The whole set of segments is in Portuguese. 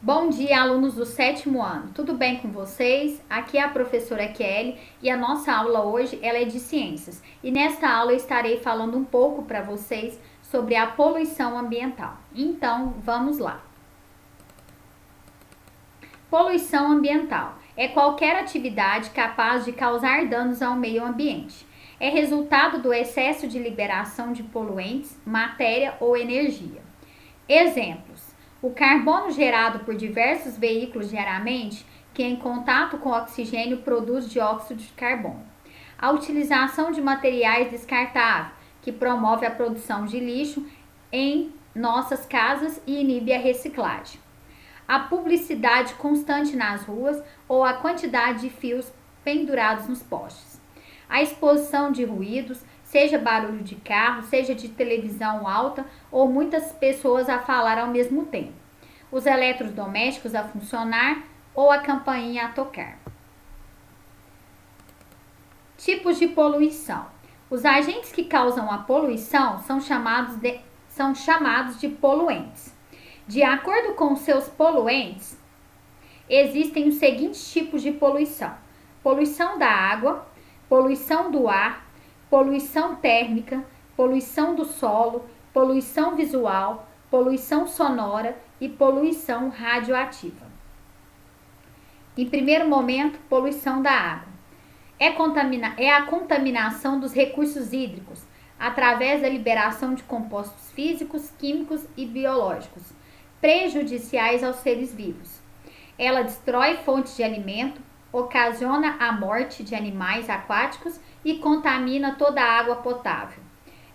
Bom dia, alunos do 7º ano. Tudo bem com vocês? Aqui é a professora Kelly e a nossa aula hoje ela é de ciências. E nesta aula eu estarei falando um pouco para vocês sobre a poluição ambiental. Então, vamos lá. Poluição ambiental é qualquer atividade capaz de causar danos ao meio ambiente. É resultado do excesso de liberação de poluentes, matéria ou energia. Exemplos: o carbono gerado por diversos veículos diariamente, que em contato com o oxigênio produz dióxido de carbono. A utilização de materiais descartáveis, que promove a produção de lixo em nossas casas e inibe a reciclagem. A publicidade constante nas ruas ou a quantidade de fios pendurados nos postes. A exposição de ruídos, seja barulho de carro, seja de televisão alta ou muitas pessoas a falar ao mesmo tempo. Os eletrodomésticos a funcionar ou a campainha a tocar. Tipos de poluição. Os agentes que causam a poluição são chamados de poluentes. De acordo com seus poluentes, existem os seguintes tipos de poluição: poluição da água, poluição do ar, poluição térmica, poluição do solo, poluição visual, poluição sonora e poluição radioativa. Em primeiro momento, poluição da água. É a contaminação dos recursos hídricos através da liberação de compostos físicos, químicos e biológicos prejudiciais aos seres vivos. Ela destrói fontes de alimento, ocasiona a morte de animais aquáticos e contamina toda a água potável.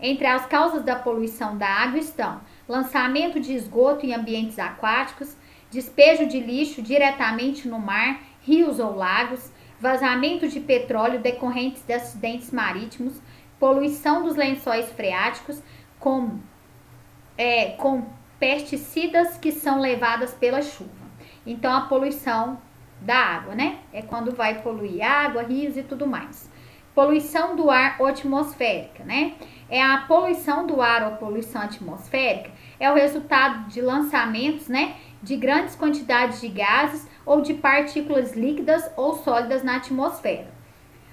Entre as causas da poluição da água estão lançamento de esgoto em ambientes aquáticos, despejo de lixo diretamente no mar, rios ou lagos, vazamento de petróleo decorrentes de acidentes marítimos, poluição dos lençóis freáticos com pesticidas que são levadas pela chuva. Então, a poluição da água, né? É quando vai poluir água, rios e tudo mais. Poluição do ar ou atmosférica, né? É a poluição do ar ou poluição atmosférica é o resultado de lançamentos, né, de grandes quantidades de gases ou de partículas líquidas ou sólidas na atmosfera.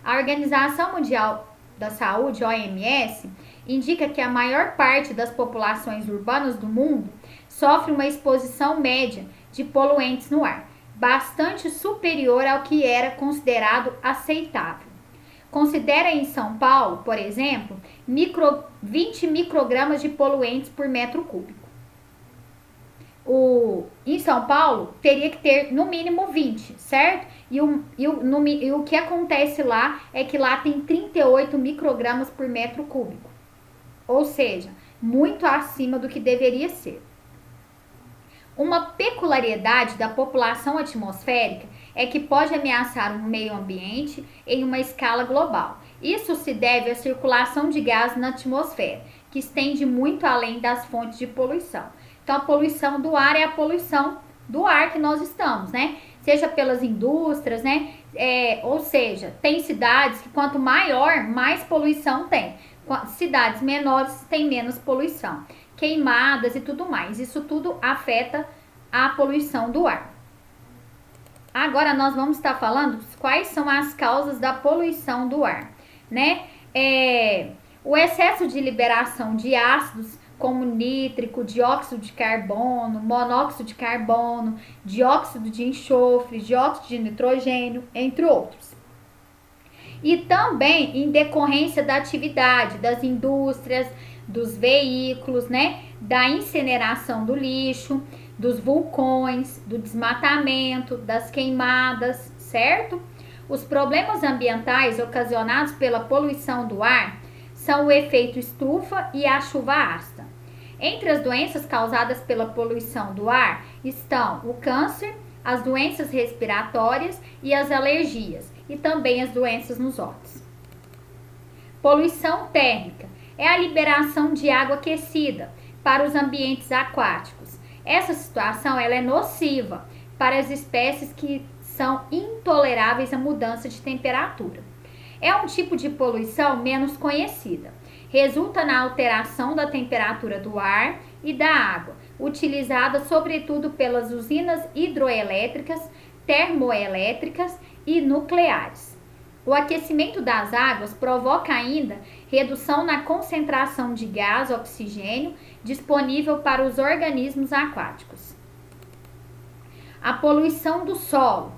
A Organização Mundial da Saúde, OMS, indica que a maior parte das populações urbanas do mundo sofre uma exposição média de poluentes no ar, bastante superior ao que era considerado aceitável. Considera em São Paulo, por exemplo, 20 microgramas de poluentes por metro cúbico. Em São Paulo, teria que ter no mínimo 20, certo? E o que acontece lá é que lá tem 38 microgramas por metro cúbico. Ou seja, muito acima do que deveria ser. Uma peculiaridade da população atmosférica é que pode ameaçar o meio ambiente em uma escala global. Isso se deve à circulação de gases na atmosfera, que estende muito além das fontes de poluição. Então, a poluição do ar é a poluição do ar que nós estamos, né? Seja pelas indústrias, né? Ou seja, tem cidades que quanto maior, mais poluição tem. Cidades menores têm menos poluição. Queimadas e tudo mais. Isso tudo afeta a poluição do ar. Agora nós vamos estar falando quais são as causas da poluição do ar, né? O excesso de liberação de ácidos como nítrico, dióxido de carbono, monóxido de carbono, dióxido de enxofre, dióxido de nitrogênio, entre outros. E também em decorrência da atividade das indústrias, dos veículos, né, da incineração do lixo, dos vulcões, do desmatamento, das queimadas, certo? Os problemas ambientais ocasionados pela poluição do ar são o efeito estufa e a chuva ácida. Entre as doenças causadas pela poluição do ar estão o câncer, as doenças respiratórias e as alergias, e também as doenças nos olhos. Poluição térmica é a liberação de água aquecida para os ambientes aquáticos. Essa situação ela é nociva para as espécies que são intoleráveis à mudança de temperatura. É um tipo de poluição menos conhecida. Resulta na alteração da temperatura do ar e da água, utilizada sobretudo pelas usinas hidroelétricas, termoelétricas e nucleares. O aquecimento das águas provoca ainda redução na concentração de gás oxigênio disponível para os organismos aquáticos. A poluição do solo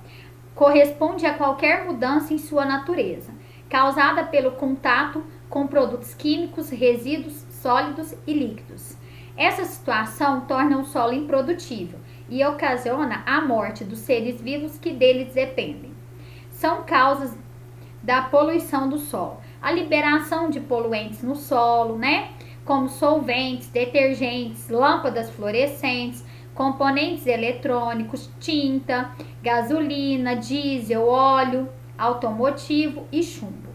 corresponde a qualquer mudança em sua natureza, causada pelo contato com produtos químicos, resíduos sólidos e líquidos. Essa situação torna o solo improdutível e ocasiona a morte dos seres vivos que deles dependem. São causas da poluição do solo a liberação de poluentes no solo, como solventes, detergentes, lâmpadas fluorescentes, componentes eletrônicos, tinta, gasolina, diesel, óleo automotivo e chumbo.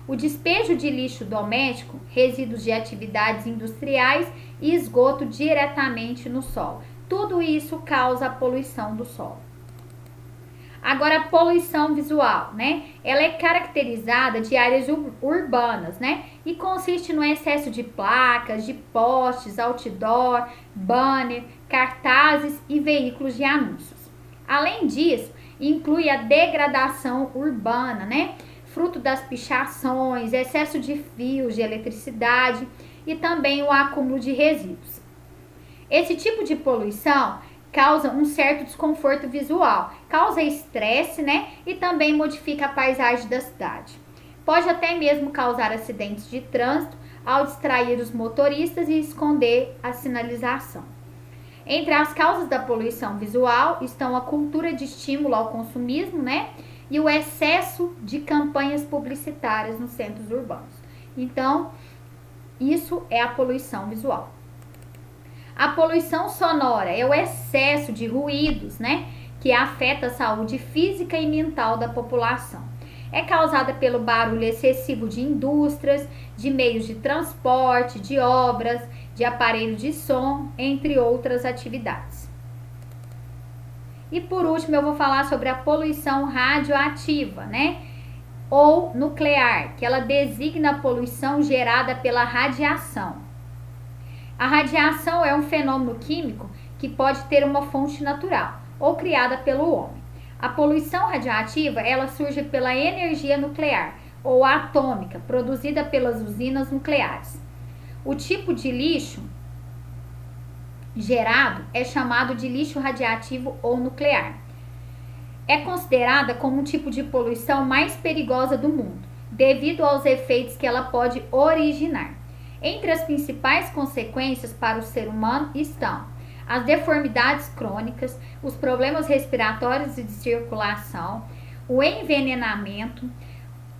O despejo de lixo doméstico, resíduos de atividades industriais e esgoto diretamente no solo. Tudo isso causa a poluição do solo. Agora, a poluição visual, Ela é caracterizada de áreas urbanas, E consiste no excesso de placas, de postes, outdoor, banner, cartazes e veículos de anúncios. Além disso, inclui a degradação urbana, Fruto das pichações, excesso de fios de eletricidade e também o acúmulo de resíduos. Esse tipo de poluição causa um certo desconforto visual, causa estresse, E também modifica a paisagem da cidade. Pode até mesmo causar acidentes de trânsito ao distrair os motoristas e esconder a sinalização. Entre as causas da poluição visual estão a cultura de estímulo ao consumismo, E o excesso de campanhas publicitárias nos centros urbanos. Então, isso é a poluição visual. A poluição sonora é o excesso de ruídos, Que afeta a saúde física e mental da população. É causada pelo barulho excessivo de indústrias, de meios de transporte, de obras, de aparelhos de som, entre outras atividades. E por último, eu vou falar sobre a poluição radioativa, Ou nuclear, que ela designa a poluição gerada pela radiação. A radiação é um fenômeno químico que pode ter uma fonte natural ou criada pelo homem. A poluição radioativa, ela surge pela energia nuclear ou atômica, produzida pelas usinas nucleares. O tipo de lixo gerado é chamado de lixo radiativo ou nuclear. É considerada como um tipo de poluição mais perigosa do mundo, devido aos efeitos que ela pode originar. Entre as principais consequências para o ser humano estão as deformidades crônicas, os problemas respiratórios e de circulação, o envenenamento,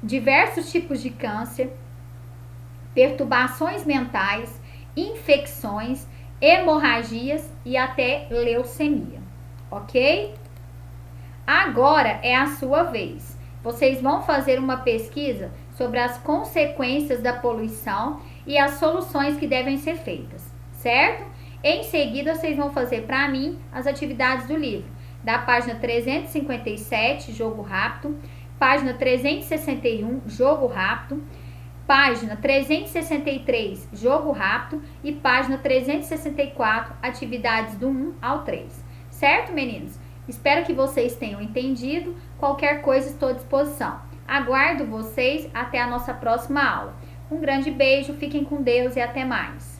diversos tipos de câncer, perturbações mentais, infecções, hemorragias e até leucemia, ok? Agora é a sua vez. Vocês vão fazer uma pesquisa sobre as consequências da poluição e as soluções que devem ser feitas, certo? Em seguida, vocês vão fazer para mim as atividades do livro, da página 357, Jogo Rápido, página 361, Jogo Rápido, página 363, Jogo Rápido e página 364, atividades do 1 ao 3. Certo, meninos? Espero que vocês tenham entendido. Qualquer coisa, estou à disposição. Aguardo vocês até a nossa próxima aula. Um grande beijo, fiquem com Deus e até mais.